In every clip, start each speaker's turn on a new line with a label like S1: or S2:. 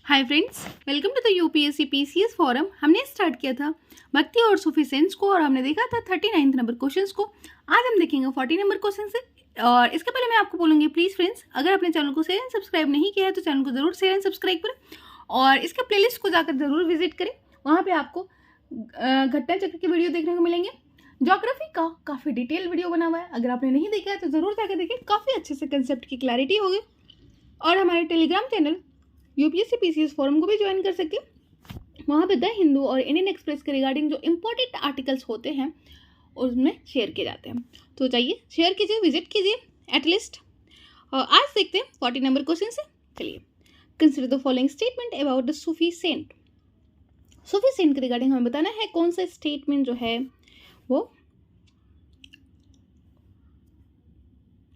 S1: Hi friends, welcome to the UPSC PCS forum. हमने start किया था भक्ति और सूफी सेंस को और हमने देखा था 39 नंबर क्वेश्चंस को। आज हम देखेंगे 40 नंबर क्वेश्चन से। और इसके पहले मैं आपको बोलूँगी, प्लीज़ फ्रेंड्स, अगर अपने चैनल को शेयर एंड सब्सक्राइब नहीं किया है तो चैनल को जरूर शेयर एंड सब्सक्राइब करें और इसके प्लेलिस्ट को जाकर जरूर विजिट करें। वहाँ पर आपको घटना चक्र की वीडियो देखने को मिलेंगे। ज्योग्राफी का काफ़ी डिटेल वीडियो बना हुआ है, अगर आपने नहीं देखा है तो ज़रूर जाकर देखें, काफ़ी अच्छे से कंसेप्ट की क्लैरिटी होगी। और हमारे Telegram channel UPSC PCS forum को भी ज्वाइन कर सकते हैं। वहाँ पे द हिंदू और इंडियन एक्सप्रेस के रिगार्डिंग जो इम्पोर्टेंट आर्टिकल्स होते हैं उसमें शेयर किए जाते हैं। तो चाहिए शेयर कीजिए, विजिट कीजिए एटलीस्ट। आज देखते हैं 40 नंबर क्वेश्चन से। चलिए, consider the following statement about the Sufi saint. Sufi saint के रिगार्डिंग हमें बताना है कौन सा स्टेटमेंट जो है वो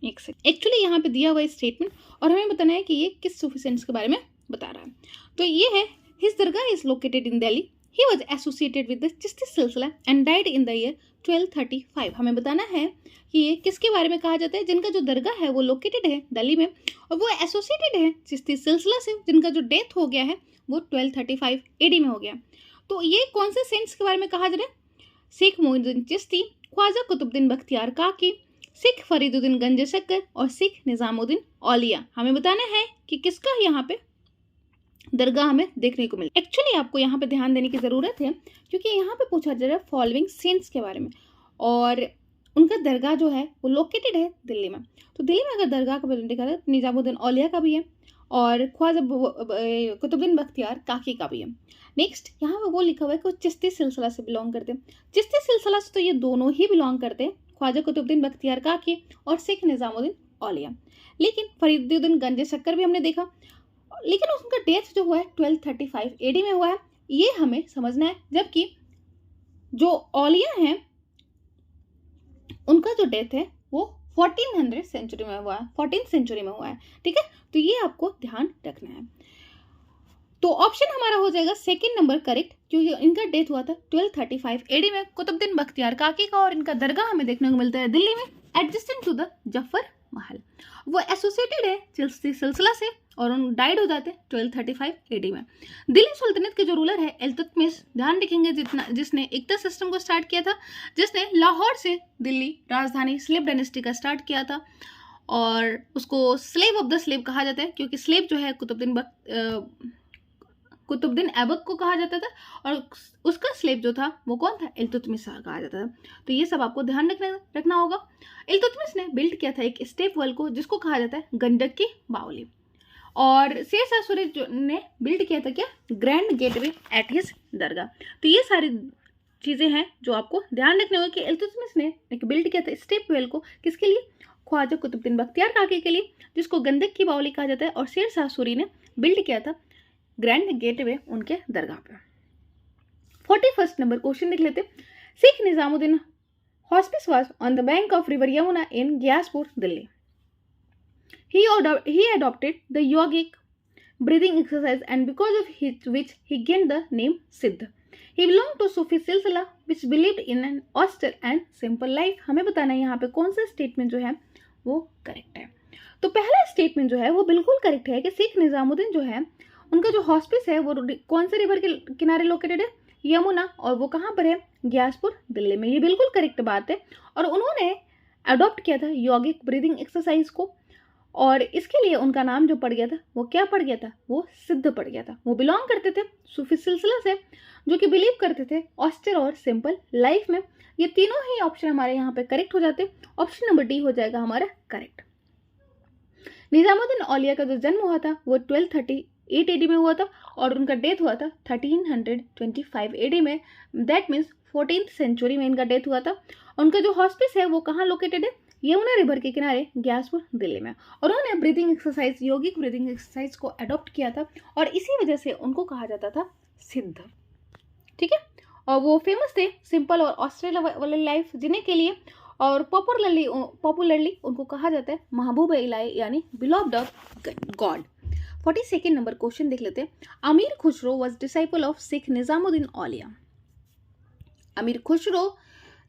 S1: एक्चुअली यहाँ पे दिया हुआ स्टेटमेंट और हमें बताना है कि ये किस सूफी सेंट्स के बारे में बता रहा है। तो ये है, his dargah is located in Delhi, he was associated with the Chishti silsila and died in the year 1235। हमें बताना है कि ये किसके बारे में कहा जाता है, जिनका जो दरगाह है वो लोकेटेड है दिल्ली में और वो एसोसिएटेड है चिश्ती सिलसिला से, जिनका जो डेथ हो गया है वो 1235 AD में हो गया। तो ये कौन से सेंट्स के बारे में कहा जा रहा है? शेख मोइनुद्दीन चिश्ती, ख्वाजा कुतुबुद्दीन बख्तियार काकी, सिख फरीदुद्दीन गंज शक्कर और सिख निजामुद्दीन औलिया। हमें बताना है कि किसका यहाँ पे दरगाह हमें देखने को मिले। एक्चुअली आपको यहाँ पे ध्यान देने की ज़रूरत है क्योंकि यहाँ पे पूछा जा रहा है फॉलोइंग सेंट्स के बारे में और उनका दरगाह जो है वो लोकेटेड है दिल्ली में। तो दिल्ली में अगर दरगाह का देखा जाए तो निजामुद्दीन औलिया का भी है और ख्वाजा कुतुबुद्दीन बख्तियार काकी का भी है। नेक्स्ट यहाँ पे वो लिखा हुआ है कि वो चिश्ती सिलसिला से बिलोंग करते हैं। चिश्ती सिलसिला से तो ये दोनों ही बिलोंग करते हैं, ख्वाजा कुतुबुद्दीन बख्तियार काकी और सिख निजामुद्दीन औलिया। लेकिन फरीदुद्दीन गंज शक्कर भी हमने देखा, लेकिन उनका डेथ जो हुआ है 1235 AD में हुआ है, ये हमें समझना है। जबकि जो औलिया हैं उनका जो डेथ है वो 1400 सेंचुरी में हुआ है, 14th सेंचुरी में हुआ है। ठीक है, तो ये आपको ध्यान रखना है। तो ऑप्शन हमारा हो जाएगा सेकंड नंबर करेक्ट, क्योंकि इनका डेथ हुआ था 1235 AD में कुतुबुद्दीन बख्तियार काकी का और इनका दरगाह हमें देखने को मिलता है दिल्ली में एडजेसेंट टू द जफर महल। वो एसोसिएटेड है चिश्ती सिलसिला से और उन डाइड हो जाते हैं 1235 AD में। दिल्ली सुल्तनत के जो रूलर है इल्तुतमिश, ध्यान रखेंगे, जिसने इक्ता सिस्टम को स्टार्ट किया था, जिसने लाहौर से दिल्ली राजधानी स्लेव डायनेस्टी का स्टार्ट किया था और उसको स्लेव ऑफ द स्लेव कहा जाता है क्योंकि स्लेव जो है कुतुबुद्दीन ऐबक को कहा जाता था और उसका स्लेव जो था वो कौन था? इल्तुतमिश कहा जाता था। तो ये सब आपको ध्यान रखना होगा। इल्तुतमिश ने बिल्ड किया था एक स्टेप वेल को जिसको कहा जाता है गंडक की बावली, और शेर शाह सूरी ने बिल्ड किया था क्या? ग्रैंड गेटवे एट हिज दरगाह। तो ये सारी चीज़ें हैं जो आपको ध्यान रखने होगा कि इल्तुतमिश ने एक बिल्ड किया था स्टेप वेल को किसके लिए? ख्वाजा कुतुबुद्दीन बख्तियार काकी के लिए, जिसको गंडक की बावली कहा जाता है, और शेर शाह सूरी ने बिल्ड किया था ग्रैंड गेटवे उनके दरगाह पे। 41st नंबर क्वेश्चन देख लेते। Sikh Nizamuddin hospice was on the bank of river Yamuna in Gyaspur Delhi. He adopted the yogic breathing exercise and because of which he gained the name Siddha. He belonged to Sufi Silsila which believed in an austere and simple life. हमें बताना है यहाँ पे कौन सा statement जो है वो करेक्ट है। तो पहला स्टेटमेंट जो है वो बिल्कुल करेक्ट है कि सिख निजामुद्दीन जो है उनका जो हॉस्पिस है वो कौन से रिवर के किनारे लोकेटेड है? यमुना, और वो कहाँ पर है? ग्यासपुर दिल्ली में। ये बिल्कुल करेक्ट बात है। और उन्होंने अडॉप्ट किया था योगिक ब्रीदिंग एक्सरसाइज को और इसके लिए उनका नाम जो पड़ गया था वो क्या पड़ गया था? वो सिद्ध पड़ गया था। वो बिलोंग करते थे सूफी सिलसिला से जो कि बिलीव करते थे ऑस्टेर और सिंपल लाइफ में। ये तीनों ही ऑप्शन हमारे यहाँ पे करेक्ट हो जाते। ऑप्शन नंबर डी हो जाएगा हमारा करेक्ट। निजामुद्दीन औलिया का जो जन्म हुआ था वो 1238 AD में हुआ था और उनका डेथ हुआ था 1325 AD में। दैट मीन्स 14th सेंचुरी में इनका डेथ हुआ था। उनका जो हॉस्पिस है वो कहाँ लोकेटेड है? यमुना रिवर के किनारे ग्यासपुर दिल्ली में। और उन्होंने ब्रीदिंग एक्सरसाइज, योगिक ब्रीदिंग एक्सरसाइज को अडॉप्ट किया था और इसी वजह से उनको कहा जाता था सिद्ध। ठीक है, और वो फेमस थे सिंपल और ऑस्ट्रेलिया वाली लाइफ जीने के लिए और पॉपुलरली उनको कहा जाता है महबूब इलाही यानी beloved of God. 42nd number question देख लेते हैं। Amir Khusro was disciple of Sheikh Nizamuddin Auliya. Amir Khusro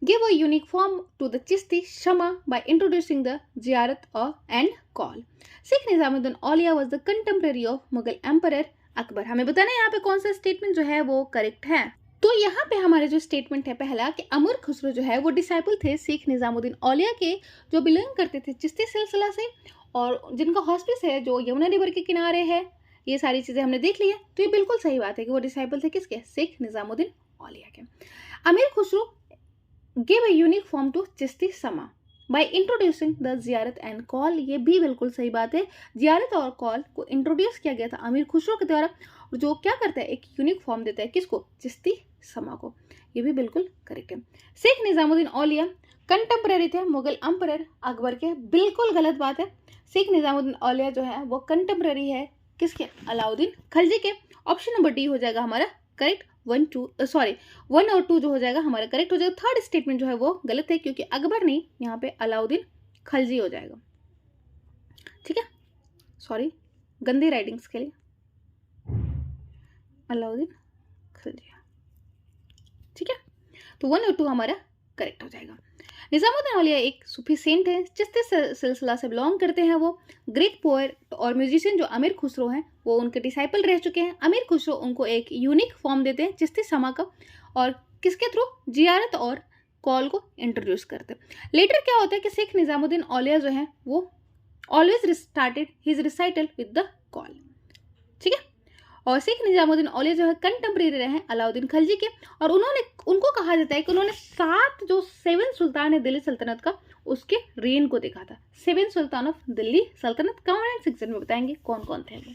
S1: gave a unique form to the Chishti Shama by introducing the ziyarat and call. Sikh Nizamuddin Auliya was the contemporary of Mughal Emperor Akbar. हमें बताना है यहाँ पे कौन सा स्टेटमेंट जो है वो करेक्ट है। तो यहाँ पे हमारे जो स्टेटमेंट है पहला कि अमीर खुसरो जो है वो डिसाइपल थे शेख निजामुद्दीन औलिया के, जो बिलोंग करते थे चिश्ती सिलसिला से, और जिनका हॉस्पिस है जो यमुना रिवर के किनारे है। ये सारी चीज़ें हमने देख ली है, तो ये बिल्कुल सही बात है कि वो डिसाइपल थे किसके, शेख निजामुद्दीन औलिया के। Amir Khusro give a unique form to Chishti समा बाय इंट्रोड्यूसिंग द जियारत एंड कॉल। ये भी बिल्कुल सही बात है, जियारत और कॉल को इंट्रोड्यूस किया गया था अमीर खुसरो के द्वारा, जो क्या करता है एक यूनिक फॉर्म देता है किसको, चिश्ती समा को। ये भी बिल्कुल करेक्ट है। शेख निजामुद्दीन औलिया कंटेम्पररी थे मुगल अम्परर अकबर के, बिल्कुल गलत बात है। शेख निजामुद्दीन औलिया जो है वो कंटेम्पररी है किसके, अलाउद्दीन खलजी के। ऑप्शन नंबर डी हो जाएगा हमारा करेक्ट। 1 और 2 जो हो जाएगा हमारा करेक्ट हो जाएगा। थर्ड स्टेटमेंट जो है वो गलत है क्योंकि अकबर नहीं, यहाँ पे अलाउद्दीन खलजी हो जाएगा। ठीक है, सॉरी गंदी राइटिंग्स के लिए, अलाउद्दीन खलजी। ठीक है, तो 1 और 2 हमारा करेक्ट हो जाएगा। निजामुद्दीन औलिया एक सूफी सेंट है, चिश्ती सिलसिला से बिलोंग करते हैं। वो ग्रेट पोएट और म्यूजिशियन जो अमीर खुसरो हैं वो उनके डिसाइपल रह चुके हैं। अमीर खुसरो उनको एक यूनिक फॉर्म देते हैं चिश्ती समा का, और किसके थ्रू, जियारत और कॉल को इंट्रोड्यूस करते हैं। लेटर क्या होता है कि शेख निजामुद्दीन औलिया जो है वो always started his recital with the call. ठीक है, और शेख निजामुद्दीन औलिया जो है कंटेम्परेरी रहे हैं अलाउद्दीन खलजी के, और उनको कहा जाता है कि उन्होंने 7 सुल्तान है दिल्ली सल्तनत का उसके रेन को देखा था। 7 सुल्तान ऑफ दिल्ली सल्तनत कमेंट सेक्शन में बताएंगे कौन कौन थे वो।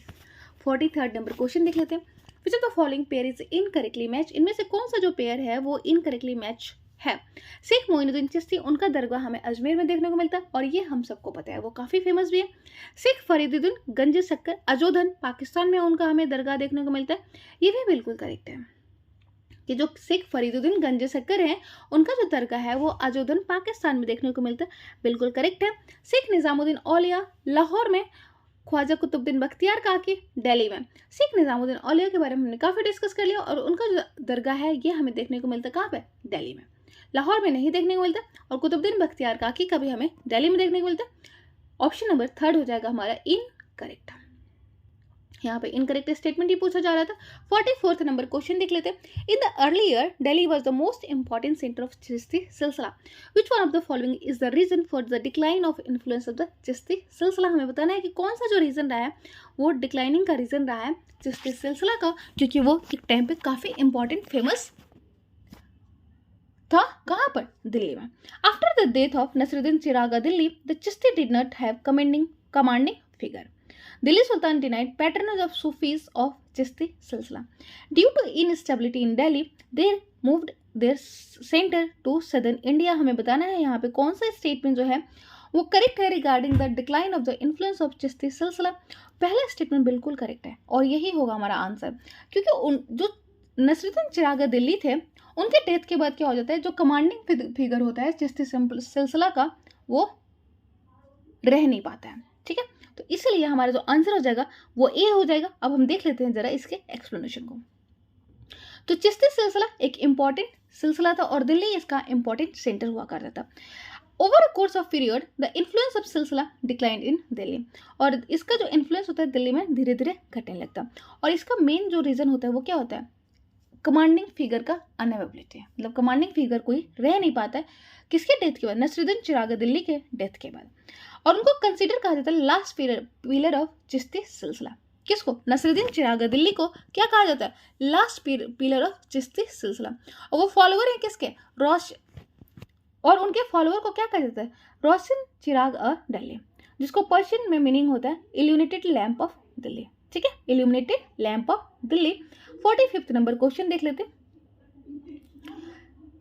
S1: 43rd नंबर क्वेश्चन देख लेते हैं। Which of the following pair is incorrectly match, इनमें से कौन सा जो पेयर है वो इनकरेक्टली मैच है। शेख मोइनुद्दीन चिश्ती, उनका दरगाह हमें अजमेर में देखने को मिलता है और ये हम सबको पता है, वो काफ़ी फेमस भी है। शेख फरीदुद्दीन गंज शक्कर अजोधन, पाकिस्तान में उनका हमें दरगाह देखने को मिलता है। ये भी बिल्कुल करेक्ट है कि जो शेख फरीदुद्दीन गंज शक्कर हैं उनका जो दरगाह है वो अजोधन पाकिस्तान में देखने को मिलता है, बिल्कुल करेक्ट है। शेख निजामुद्दीन औलिया लाहौर में, ख्वाजा कुतुबुद्दीन बख्तियार काकी दिल्ली में। शेख निजामुद्दीन औलिया के बारे में हमने काफ़ी डिस्कस कर लिया, और उनका जो दरगाह है ये हमें देखने को मिलता है कहाँ पे, दिल्ली में। लाहौर में नहीं देखने को मिलता, और कुतुबुद्दीन बख्तियार काकी का भी हमें दिल्ली में देखने को मिलता है। ऑप्शन नंबर 3 हो जाएगा हमारा इनकरेक्ट। यहाँ पे इनकरेक्ट स्टेटमेंट ही पूछा जा रहा था। 44th नंबर क्वेश्चन देख लेते हैं। In the early year Delhi was the most important centre of Chishti silsila, which one of the following is the reason for the decline of influence of the Chishti silsila. हमें बताना है कि कौन सा जो रीजन रहा है वो डिक्लाइनिंग का रीजन रहा है चिश्ती सिलसिला का, क्योंकि वो एक टाइम पे काफी इंपॉर्टेंट फेमस था। कहाँ पर, दिल्ली में। After the death of Nasiruddin Chiragh Delhi, the Chishti did not have commanding figure. Delhi Sultan denied patronage of Sufis of Chishti Silsila. Due to instability in Delhi, they moved their center to southern India. हमें बताना है यहाँ पे कौन सा statement जो है वो करेक्ट है regarding the decline of the influence of Chishti सिलसिला। पहला स्टेटमेंट बिल्कुल करेक्ट है और यही होगा हमारा आंसर, क्योंकि जो नसरुद्दीन चिरागा दिल्ली थे उनके डेथ के बाद क्या हो जाता है, जो कमांडिंग फिगर होता है चिश्ती सिलसिला का वो रह नहीं पाता है। ठीक है, तो इसलिए हमारा जो आंसर हो जाएगा वो ए हो जाएगा। अब हम देख लेते हैं जरा इसके एक्सप्लेनेशन को। तो चिश्ती सिलसिला एक इंपॉर्टेंट सिलसिला था और दिल्ली इसका इंपॉर्टेंट सेंटर हुआ करता था। Over a course of period the influence of सिलसिला डिक्लाइन इन दिल्ली, और इसका जो इन्फ्लुएंस होता है दिल्ली में धीरे धीरे घटने लगता। और इसका मेन जो रीजन होता है वो क्या होता है, कमांडिंग फिगर का अनअवेलेबिलिटी है। मतलब कमांडिंग फिगर कोई रह नहीं पाता है किसके डेथ के बाद, नसरुद्दीन चिरागा दिल्ली के डेथ के बाद। और उनको कंसीडर कहा जाता है लास्ट पिलर ऑफ चिश्ती सिलसिला। किसको, नसरुद्दीन चिरागा दिल्ली को क्या कहा जाता है, लास्ट पिलर ऑफ चिश्ती सिलसिला। और वो फॉलोअर है किसके, और उनके फॉलोअर को क्या कहा जाता है, रोशन चिराग दिल्ली, जिसको पर्शियन में मीनिंग होता है इल्यूमिनेटेड लैंप ऑफ दिल्ली। ठीक है, illuminated lamp of Delhi. 45th number question देख लेते हैं।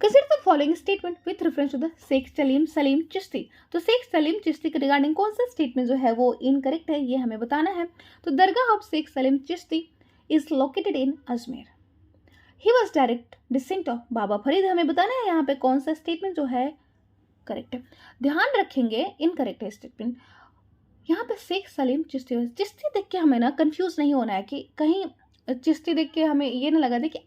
S1: Consider the following statement with reference to the Sheikh Salim Chishti. तो शेख सलीम चिश्ती के रिगार्डिंग कौन सा स्टेटमेंट जो है वो इनकरेक्ट है, ये हमें बताना है। तो dargah of Sheikh Salim Chishti is located in Ajmer. He was direct descent of Baba Farid. हमें बताना है यहाँ पे कौन सा स्टेटमेंट जो है करेक्ट है। ध्यान रखेंगे इनकरेक्ट है स्टेटमेंट। यहाँ पे शेख सलीम चिश्ती देख के हमें ना कंफ्यूज नहीं होना है कि कहीं चिश्ती देख के हमें ये ना लगा दे कि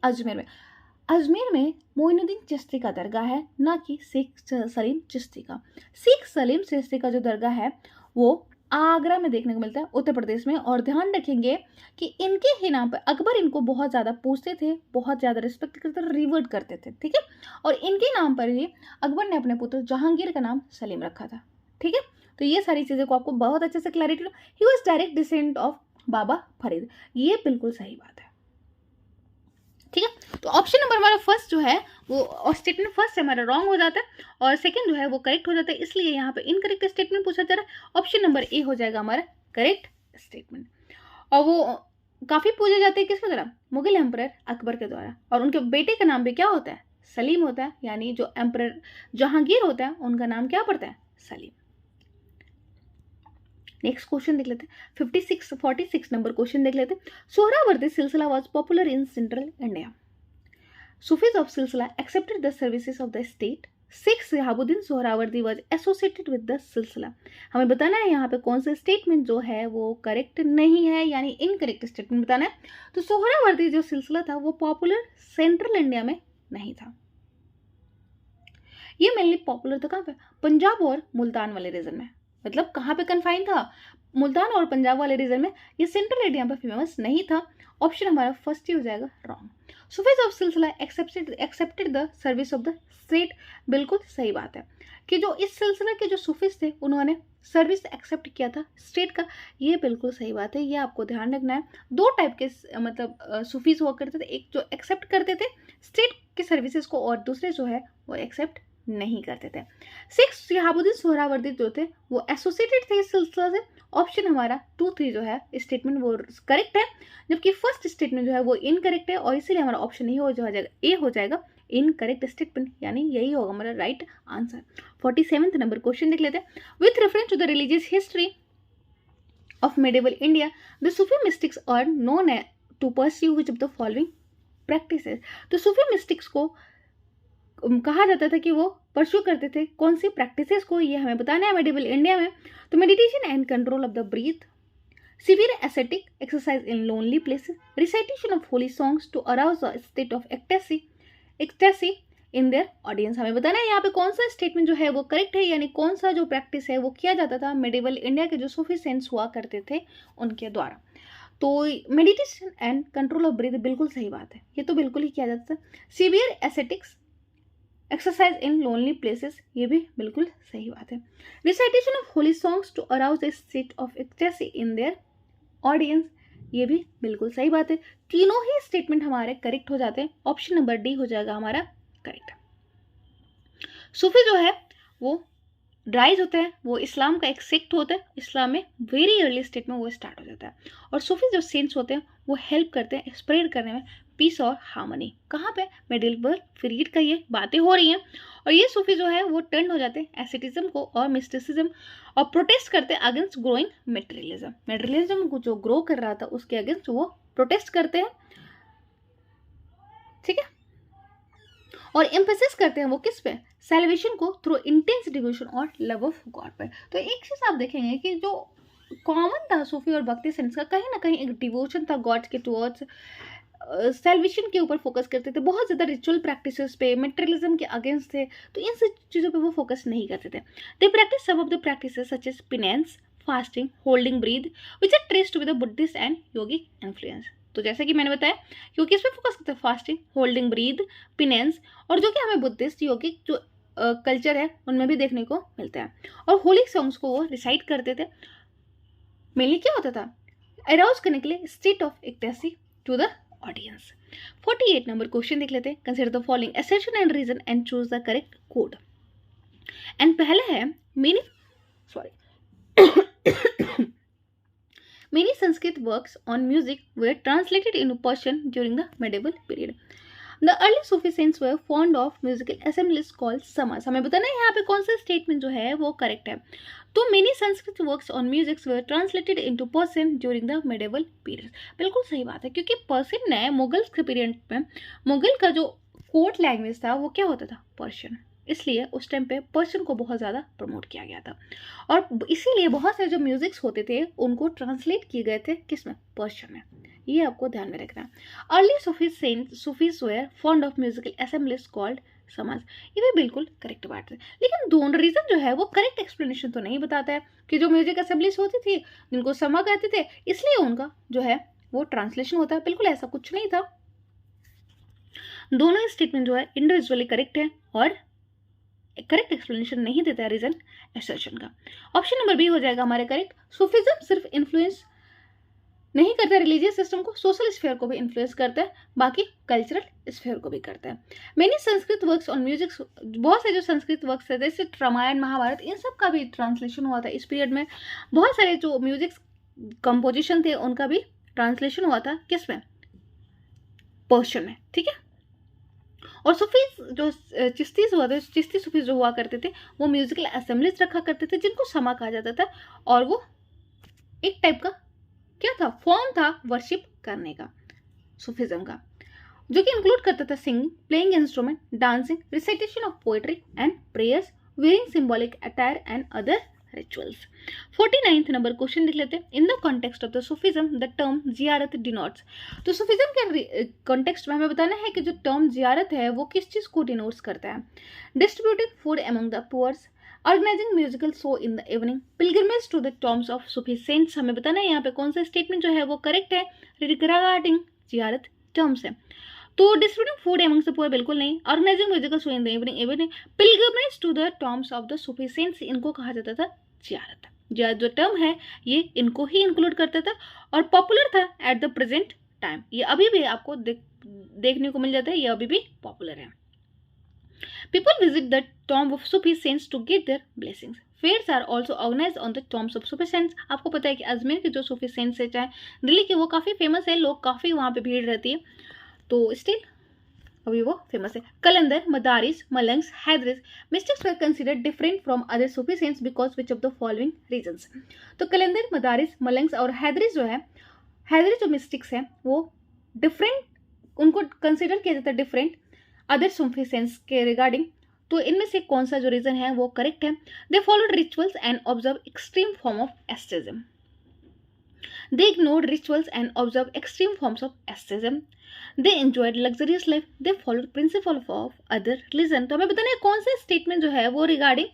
S1: अजमेर में मोइनुद्दीन चिश्ती का दरगाह है, ना कि शेख सलीम चिश्ती का। शेख सलीम चिश्ती का जो दरगाह है वो आगरा में देखने को मिलता है, उत्तर प्रदेश में। और ध्यान रखेंगे कि इनके ही नाम पर अकबर इनको बहुत ज़्यादा पूछते थे, बहुत ज़्यादा रिस्पेक्ट करते थे, रिवर्ट करते थे, ठीक है। और इनके नाम पर ही अकबर ने अपने पुत्र जहांगीर का नाम सलीम रखा था, ठीक है। तो ये सारी चीज़ें को आपको बहुत अच्छे से क्लैरिटी हो। He was direct descendant of Baba Farid, ये बिल्कुल सही बात है, ठीक है। तो ऑप्शन नंबर हमारा फर्स्ट जो है वो स्टेटमेंट फर्स्ट हमारा रॉन्ग हो जाता है और सेकंड जो है वो करेक्ट हो जाता है, इसलिए यहाँ पे इनकरेक्ट स्टेटमेंट पूछा जा रहा है। ऑप्शन नंबर ए हो जाएगा हमारा करेक्ट स्टेटमेंट। और वो काफ़ी पूछे जाते हैं किसके द्वारा, मुगल एम्परर अकबर के द्वारा। और उनके बेटे का नाम भी क्या होता है, सलीम होता है, यानी जो एम्परर जहांगीर होता है उनका नाम क्या पड़ता है, सलीम। नेक्स्ट क्वेश्चन देख लेते हैं, 46 नंबर क्वेश्चन देख लेते हैं। Suhrawardi silsila was popular in central India. Sufis of silsila accepted the services of the state. Sheikh Shihabuddin Suhrawardi was associated with the silsila. हमें बताना है यहाँ पे कौन सा स्टेटमेंट जो है वो करेक्ट नहीं है, यानी इनकरेक्ट स्टेटमेंट बताना है। तो सोहरावर्दी जो सिलसिला था वो पॉपुलर सेंट्रल इंडिया में नहीं था, ये मेनली पॉपुलर था कहाँ पे, पंजाब और मुल्तान वाले रीजन में। मतलब कहाँ पे कन्फाइन था, मुल्तान और पंजाब वाले रीजन में, ये सेंट्रल इंडिया पे फेमस नहीं था। ऑप्शन हमारा फर्स्ट ही हो जाएगा wrong. Sufis of silsila accepted the service of the state, बिल्कुल सही बात है कि जो इस सिलसिला के जो सूफीज थे उन्होंने सर्विस एक्सेप्ट किया था स्टेट का, ये बिल्कुल सही बात है, ये आपको ध्यान रखना है। दो टाइप के मतलब सूफीज हुआ करते थे, एक जो एक्सेप्ट करते थे स्टेट के सर्विसेज को और दूसरे जो है वो एक्सेप्ट नहीं करते थे। शेख शिहाबुद्दीन सोहरावर्दी जो थे वो एसोसिएटेड थे इस सिलसिला से। ऑप्शन हमारा 2, 3 जो है स्टेटमेंट वो करेक्ट है, जबकि फर्स्ट स्टेटमेंट जो है वो इनकरेक्ट है, और इसीलिए हमारा ऑप्शन ए हो जाएगा, ए हो जाएगा इनकरेक्ट स्टेटमेंट, यानी यही होगा हमारा राइट आंसर। 47 नंबर क्वेश्चन देख लेते हैं। With reference to the religious history of medieval India, the Sufi mystics are known to pursue which of the following practices. तो सूफी मिस्टिक्स को कहा जाता था कि वो परस्यू करते थे कौन सी प्रैक्टिसेस को, ये हमें बताना है मेडिवल इंडिया में। तो meditation and control of the breath, severe ascetic exercise in lonely places, recitation of holy songs to arouse the state of ecstasy in their audience. हमें बताना है यहाँ पे कौन सा स्टेटमेंट जो है वो करेक्ट है, यानी कौन सा जो प्रैक्टिस है वो किया जाता था मेडिवल इंडिया के जो सूफी सेंट्स हुआ करते थे उनके द्वारा। तो meditation and control of breath बिल्कुल सही बात है, ये तो बिल्कुल ही किया जाता था। Severe ascetics exercise in lonely places, ये भी बिल्कुल सही बात है। Recitation of holy songs to arouse a state of ecstasy in their audience, ये भी बिल्कुल सही बात है। तीनों ही स्टेटमेंट हमारे करेक्ट हो जाते हैं, ऑप्शन नंबर डी हो जाएगा हमारा करेक्ट। सूफी जो है वो ड्राइज होता है, वो इस्लाम का एक सेक्ट होता है, इस्लाम में वेरी अर्ली स्टेट में वो स्टार्ट हो जाता है। और सूफी जो सेंट्स होते हैं वो हेल्प करते हैं स्प्रेड करने में पीस और हार्मनी। कहाँ पे, मेडिवल पीरियड का ये बातें हो रही हैं। और ये सूफी जो है वो टर्न हो जाते हैं एसेटिज्म को और मिस्टिसिज्म, और प्रोटेस्ट करते हैं अगेंस्ट ग्रोइंग मेटेरियलिज्म। मेटेरियलिज्म को जो ग्रो कर रहा था उसके अगेंस्ट वो प्रोटेस्ट करते हैं, ठीक है। और एम्फेसिस करते हैं वो किस पे, सेलिब्रेशन को थ्रू इंटेंस डिवोशन और लव ऑफ गॉड पे। तो एक चीज आप देखेंगे कि जो कॉमन था सूफी और भक्ति सेंस का, कहीं ना कहीं एक डिवोशन था गॉड के टुवर्ड्स, सेलिब्रेशन के ऊपर फोकस करते थे, बहुत ज़्यादा रिचुअल प्रैक्टिसेस पे, मटेरियलिज्म के अगेंस्ट थे, तो इन सब चीज़ों पे वो फोकस नहीं करते थे। They practice some of the practices such as penance, fasting, holding breath, which are traced with the Buddhist and yogic influence. तो जैसे कि मैंने बताया क्योंकि इस पर फोकस करते हैं फास्टिंग, होल्डिंग ब्रीथ, पिनेंस, और जो कि हमें बुद्धिस्ट योगिक जो कल्चर है उनमें भी देखने को मिलता है। और होली सॉन्ग्स को वो रिसाइट करते थे। मेनली क्या होता था, अराउज करने के लिए state of ecstasy to the audience. 48 number question देख लेते हैं। Consider the following assertion and reason and choose the correct code. And पहला है many Sanskrit works on music were translated into Persian during the medieval period. The early Sufi saints were fond of musical assemblies called samas. हमें बताना है यहाँ पे कौन सा statement जो है वो करेक्ट है। तो many Sanskrit works on music were translated into Persian during the medieval period. बिल्कुल सही बात है, क्योंकि पर्शियन ने मुगल के पीरियड में, मुगल का जो कोर्ट लैंग्वेज था वो क्या होता था, पर्शियन, इसलिए उस टाइम पे पर्शियन को बहुत ज़्यादा प्रमोट किया गया था, और इसीलिए बहुत सारे जो म्यूजिक्स होते थे उनको ट्रांसलेट किए गए थे किस में, पर्शियन में। ये आपको ध्यान में रखना है। Early Sufis were fond of musical assemblies called समाज, ये भी बिल्कुल करेक्ट बात है। लेकिन दोनों रीजन जो है वो करेक्ट एक्सप्लेनेशन तो नहीं बताता है कि जो म्यूजिक असेंबलीज होती थी जिनको समा कहते थे इसलिए उनका जो है वो ट्रांसलेशन होता है, बिल्कुल ऐसा कुछ नहीं था। दोनों ही स्टेटमेंट जो है इंडिविजुअली करेक्ट है और करेक्ट एक्सप्लेनेशन नहीं देता है रीजन असर्शन का। ऑप्शन नंबर बी हो जाएगा हमारे करेक्ट। सूफिज्म सिर्फ इन्फ्लुएंस नहीं करता रिलीजियस सिस्टम को, सोशल स्फीयर को भी इन्फ्लुएंस करता है, बाकी कल्चरल स्फीयर को भी करता है। Many Sanskrit works on music, बहुत से जो संस्कृत वर्क्स है जैसे रामायण महाभारत इन सब का भी ट्रांसलेशन हुआ था इस पीरियड में। बहुत सारे जो म्यूजिक कंपोजिशन थे उनका भी ट्रांसलेशन हुआ था किस में, पर्शियन में, ठीक है। और सूफीज जो चिश्तीज हुआ था, चिश्ती सूफीज जो हुआ करते थे वो म्यूजिकल असेंबलीज रखा करते थे जिनको समा कहा जाता था, और वो एक टाइप का क्या था, फॉर्म था वर्शिप करने का सूफिज्म का, जो कि इंक्लूड करता था singing, playing instrument, dancing, recitation of poetry and prayers, wearing symbolic attire and other rituals. 49th number question लिख लेते हैं। In the context of the Sufism the term जियारत डिनोट्स, तो सूफिज्म के कॉन्टेक्स्ट में हमें बताना है कि जो टर्म जियारत है वो किस चीज को डिनोट्स करता है। Distributing food among the poors, organising musical show in the evening, pilgrimage to the tombs of Sufi saints. हमें बताना है यहाँ पे कौन सा स्टेटमेंट जो है वो करेक्ट है रिगार्डिंग जियारत टर्म्स है। तो distributing food amongs the poor बिल्कुल नहीं, organising musical show in the evening, pilgrimage to the tombs of the Sufi saints, इनको कहा जाता था जियारत। जो टर्म है ये इनको ही इंक्लूड करता था और पॉपुलर था एट द प्रेजेंट टाइम। ये अभी भी आपको देखने को मिल जाता है, ये अभी भी पॉपुलर है। People visit the tomb of Sufi saints to get their blessings. Fairs are also organized on the tombs of Sufi saints. आपको पता है कि अजमेर के जो सूफी सेंट्स है चाहे दिल्ली के, वो काफ़ी फेमस है, लोग काफ़ी वहाँ पे भीड़ रहती है, तो स्टिल अभी वो फेमस है। Qalandar, Madaris, Malangs, Haidaris mystics were considered different from other Sufi saints because which of the following reasons. तो कलंदर, मदारिस, मलंग्स और हैदरिस जो है, हैदरिस जो मिस्टिक्स है वो डिफरेंट, उनको कंसिडर किया जाता है डिफरेंट अदर सूफी सेंट्स के रिगार्डिंग। तो इनमें से कौन सा जो रीजन है वो करेक्ट है। They followed rituals and observe extreme form of asceticism, they ignored rituals and observe extreme forms of asceticism, they enjoyed luxurious life, they followed principle of other religion. तो हमें बताना है कौन सा स्टेटमेंट जो है वो रिगार्डिंग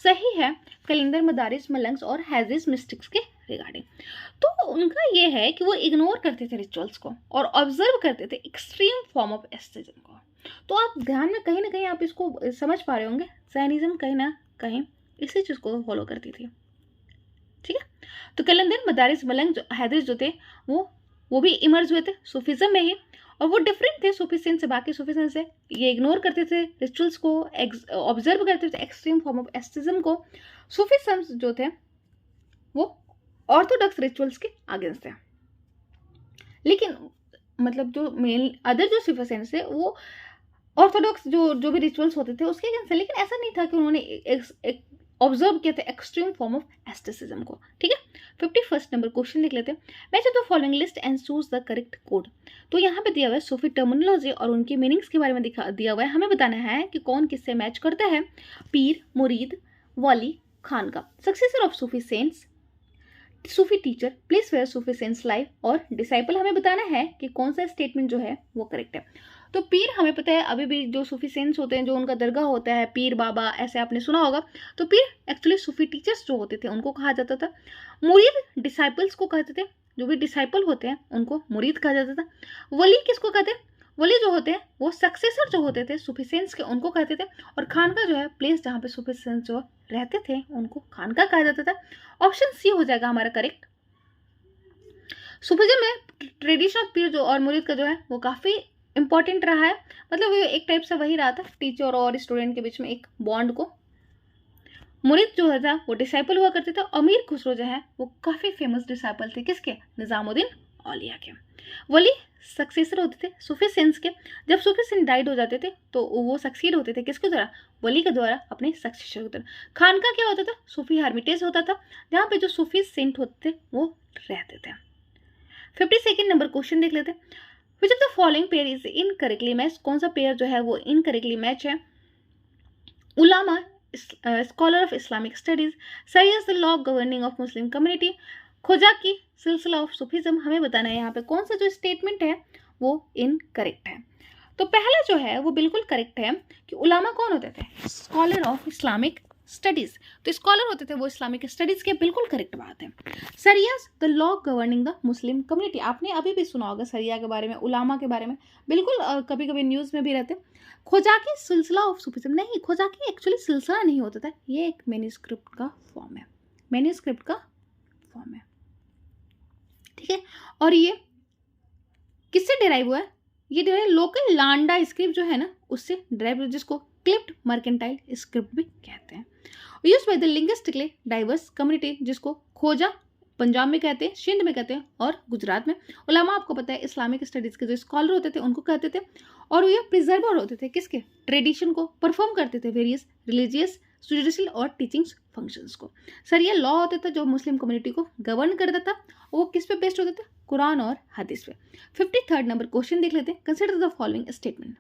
S1: सही है कलिंदर, मदारिस, मलंग्स और हैदरिस मिस्टिक्स के रिगार्डिंग। तो उनका ये है कि वो इग्नोर करते थे रिचुअल्स को और ऑब्जर्व करते थे एक्सट्रीम फॉर्म ऑफ एस्टेटिज्म को। तो आप ध्यान में कहीं ना कहीं आप इसको समझ पा रहे होंगे, जैनिज्म कहीं ना कहीं इसी चीज़ को फॉलो करती थी, ठीक है। तो कलंदर, मदारिस, मलंग, हैदरिस जो थे वो भी इमर्ज हुए थे सूफीज्म में ही, और वो डिफरेंट थे सूफी सेंट से, बाकी सूफी सेंट से। ये इग्नोर करते थे रिचुअल्स को, ऑब्जर्व करते थे एक्सट्रीम फॉर्म ऑफ एस्टेटिज्म को। सूफी सेंट जो थे वो ऑर्थोडॉक्स रिचुअल्स के अगेंस्ट थे, लेकिन मतलब जो मेन अदर जो सूफी सेंट्स थे वो ऑर्थोडॉक्स जो भी रिचुअल्स होते थे उसके अगेंस्ट है, लेकिन ऐसा नहीं था कि उन्होंने ऑब्जर्व किया था एक्सट्रीम फॉर्म ऑफ एस्टेटिज्म को, ठीक है। 51st नंबर क्वेश्चन लिख लेते हैं। Match the following list and choose the correct code. तो यहाँ पे दिया हुआ है सूफी टर्मिनोलॉजी और उनकी मीनिंग्स के बारे में दिया हुआ है। हमें बताना है कि कौन किससे मैच करता है। Pir, murid, wali, khanqah, successor of Sufi saints, Sufi teacher, place where Sufi saints live, और डिसाइपल। हमें बताना है कि कौन सा स्टेटमेंट जो है वो करेक्ट है। तो पीर हमें पता है अभी भी जो सूफी सेंट्स होते हैं, जो उनका दरगाह होता है, पीर बाबा ऐसे आपने सुना होगा। तो पीर एक्चुअली सूफी टीचर्स जो होते थे उनको कहा जाता था। मुरीद डिसाइपल्स को कहते थे, जो भी डिसाइपल होते हैं उनको मुरीद कहा जाता था। वली किसको कहते हैं, वली जो होते हैं वो सक्सेसर जो होते थे सूफी सेंट्स के, उनको कहते थे। और खानका जो है प्लेस जहाँ पे सूफी सेंट्स जो रहते थे उनको खानका कहा जाता था। ऑप्शन सी हो जाएगा हमारा करेक्ट। सूफीज्म में ट्रेडिशन ऑफ पीर जो और मुरीद का जो है वो काफ़ी इंपॉर्टेंट रहा है, मतलब वो एक टाइप से वही रहा था टीचर और स्टूडेंट के बीच में एक बॉन्ड को। मुरीद जो था वो डिसाइपल हुआ करते थे। अमीर खुसरो जो है वो काफ़ी फेमस डिसाइपल थे किसके, निज़ामुद्दीन औलिया के। वली सक्सेसर होते थे सूफी सेंट्स के। जब सूफी सेंट डाइड हो जाते थे तो वो सक्सीड होते थे किसके द्वारा, वली के द्वारा अपने सक्सेसर के द्वारा। खानका क्या होता था, सूफी हर्मिटेज होता था जहाँ पे जो सूफी सेंट होते थे वो रहते थे। 52nd नंबर क्वेश्चन देख लेते हैं। Which of the following pair is incorrectly match, कौन सा पेयर जो है वो इनकरेक्टली मैच है। Ulama, scholar of Islamic studies, sharia the law governing of Muslim community, Khwajagi, silsila of Sufism. हमें बताना है यहाँ पे कौन सा जो स्टेटमेंट है वो इनकरेक्ट है। तो पहला जो है वो बिल्कुल करेक्ट है कि उलामा कौन होते थे, स्कॉलर ऑफ इस्लामिक स्टडीज। तो स्कॉलर होते थे वो इस्लामिक स्टडीज के, बिल्कुल करेक्ट बात है। Sharia the law governing the Muslim community, आपने अभी भी सुना होगा सरिया के बारे में, उलामा के बारे में, बिल्कुल कभी कभी न्यूज़ में भी रहते। खोजाकी, सिलसिला ऑफ सूफीज्म, नहीं, खोजाकी एक्चुअली सिलसिला नहीं होता था, ये एक मैन्युस्क्रिप्ट का फॉर्म है, मैन्युस्क्रिप्ट का फॉर्म है, ठीक है। और ये किससे डिराइव हुआ है, ये डिराइव लोकल लांडा स्क्रिप्ट जो है ना उससे डिराइव, जिसको क्लिप्ड मर्केंटाइल स्क्रिप्ट भी कहते हैं। Use by the linguistically diverse community, जिसको खोजा पंजाब में कहते हैं, सिंध में कहते हैं और गुजरात में। उलामा आपको पता है इस्लामिक स्टडीज़ के जो स्कॉलर होते थे उनको कहते थे, और ये प्रिजर्वर होते थे किसके, ट्रेडिशन को परफॉर्म करते थे, वेरियस रिलीजियस, जुडिशियल और टीचिंग फंक्शंस को। सर ये लॉ होता था जो मुस्लिम कम्युनिटी को गवर्न करता था, वो किस पे बेस्ड होते थे, कुरान और हदीस पे। 53rd नंबर क्वेश्चन देख लेते हैं। Consider the following statement.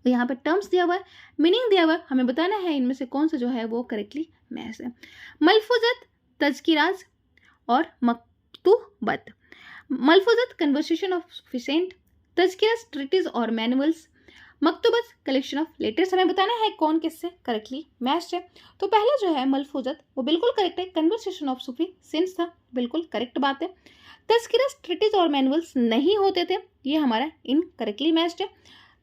S1: तो यहाँ पे टर्म्स दिया हुआ है, मीनिंग दिया हुआ है, हमें बताना है इनमें से कौन सा जो है वो करेक्टली मैच है। मलफूजत, तज़किरात और मकतूबत। मलफूजत कन्वर्सेशन ऑफ सफिशिएंट, तज़किरात ट्रीटीज और मैनुअल्स, मकतूबत कलेक्शन ऑफ लेटर्स। हमें बताना है कौन किससे करेक्टली मैच है। तो पहला जो है मलफूजत वो बिल्कुल करेक्ट है, कन्वर्सेशन ऑफ सूफी सेंस था, बिल्कुल करेक्ट बात है। तज़किरात ट्रीटीज और मैनुअल्स नहीं होते थे, ये हमारा इनकरेक्टली मैच्ड है।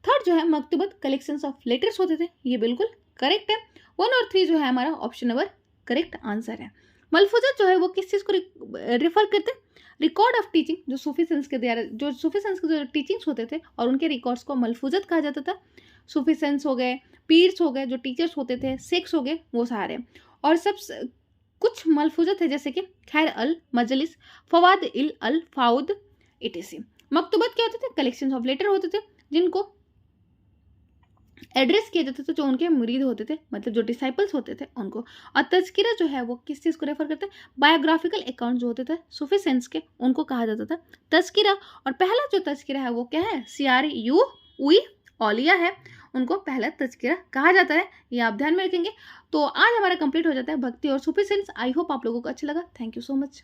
S1: थर्ड जो है मकतूबत कलेक्शंस ऑफ लेटर्स होते थे, ये बिल्कुल करेक्ट है। 1 और 3 जो है हमारा ऑप्शन नंबर करेक्ट आंसर है। मलफूजत जो है वो किस चीज़ को रिफर करते हैं, रिकॉर्ड ऑफ टीचिंग, जो सूफी सेंस के द्वारा, जो सूफी सेंस के जो टीचिंग्स होते थे और उनके रिकॉर्ड्स को मलफूजत कहा जाता था। सूफी सेंस हो गए, पीर्स हो गए, जो टीचर्स होते थे, सेक्स हो गए, वो सारे। और सब कुछ मलफूजत है जैसे कि खैर अल मजलिस, फवाद इल अल फाउद इटीसी। मकतूबत क्या होते थे, कलेक्शन ऑफ लेटर होते थे जिनको एड्रेस किया जाता था जो उनके मुरीद होते थे, मतलब जो डिसाइपल्स होते थे उनको। और तज़किरा जो है वो किस चीज़ को रेफर करते हैं, बायोग्राफिकल अकाउंट जो होते थे सूफी सेंस के, उनको कहा जाता था तज़किरा। और पहला जो तज़किरा है वो क्या है, CRU उई औलिया है, उनको पहला तज़किरा कहा जाता है, ये आप ध्यान में रखेंगे। तो आज हमारा कंप्लीट हो जाता है भक्ति और सूफी सेंस। आई होप आप लोगों को अच्छा लगा। Thank you so much.